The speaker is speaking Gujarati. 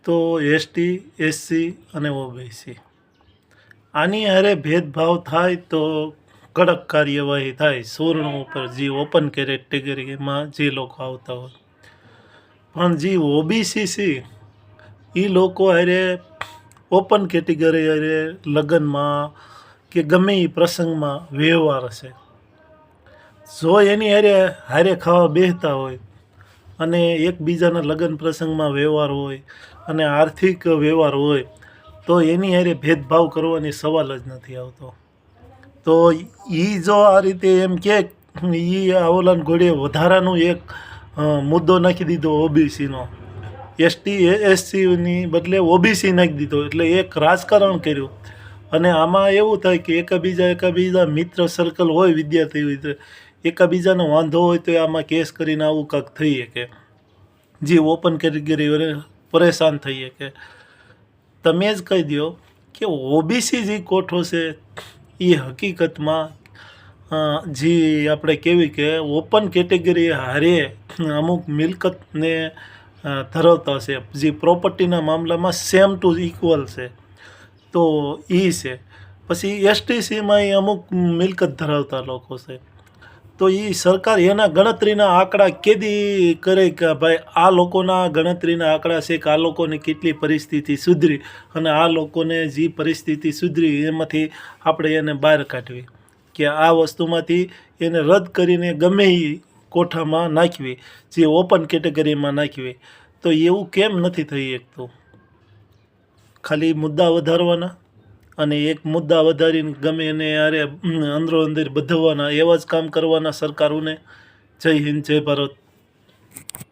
તો એસટી, એસસી અને ઓબીસી આની હારે ભેદભાવ થાય તો કડક કાર્યવાહી થાય સુવર્ણ ઉપર, જે ઓપન કેટેગરીમાં જે લોકો આવતા હોય. પણ જે ઓબીસી છે એ લોકો હારે ઓપન કેટેગરી હારે લગ્નમાં કે ગમે એ પ્રસંગમાં વ્યવહાર છે. જો એની હારે ખાવા બેસતા હોય અને એકબીજાના લગ્ન પ્રસંગમાં વ્યવહાર હોય અને આર્થિક વ્યવહાર હોય તો એની હારે ભેદભાવ કરવાની સવાલ જ નથી આવતો. તો એ જો આ રીતે એમ કે એ ઓલાન ઘોડે વધારાનું એક મુદ્દો નાખી દીધો ઓબીસીનો, એસટી એસસીની બદલે ઓબીસી નાખી દીધો, એટલે એક રાજકારણ કર્યું. અને આમાં એવું થાય કે એકબીજા મિત્ર સર્કલ હોય, વિદ્યાર્થી એકબીજાનો વાંધો હોય તો આમાં કેસ કરીને આવું કાંક થઈ શકે, જે ઓપન કેટેગરી પરેશાન થઈ શકે. તમે જ કહી દો કે ઓબીસી જે કોઠો છે એ હકીકતમાં જે આપણે કહેવી કે ઓપન કેટેગરી હારે અમુક મિલકતને ધરાવતા છે, જે પ્રોપર્ટીના મામલામાં સેમ ટુ ઇક્વલ છે, તો એ છે. પછી એસટીસીમાં એ અમુક મિલકત ધરાવતા લોકો છે. તો એ સરકાર એના ગણતરીના આંકડા કેદી કરે કે ભાઈ આ લોકોના ગણતરીના આંકડા છે કે આ લોકોની કેટલી પરિસ્થિતિ સુધરી અને આ લોકોને જે પરિસ્થિતિ સુધરી એમાંથી આપણે એને બહાર કાઢવી, કે આ વસ્તુમાંથી એને રદ કરીને ગમે એ કોઠામાં નાખવી, જે ઓપન કેટેગરીમાં નાખવી. તો એવું કેમ નથી થઈ શકતું? ખાલી મુદ્દા વધારવાના અને એક મુદ્દા વધારીને ગમે એને યારે અંદરો અંદર બધવવાના, એવા જ કામ કરવાના સરકારોને. જય હિન્દ, જય ભારત.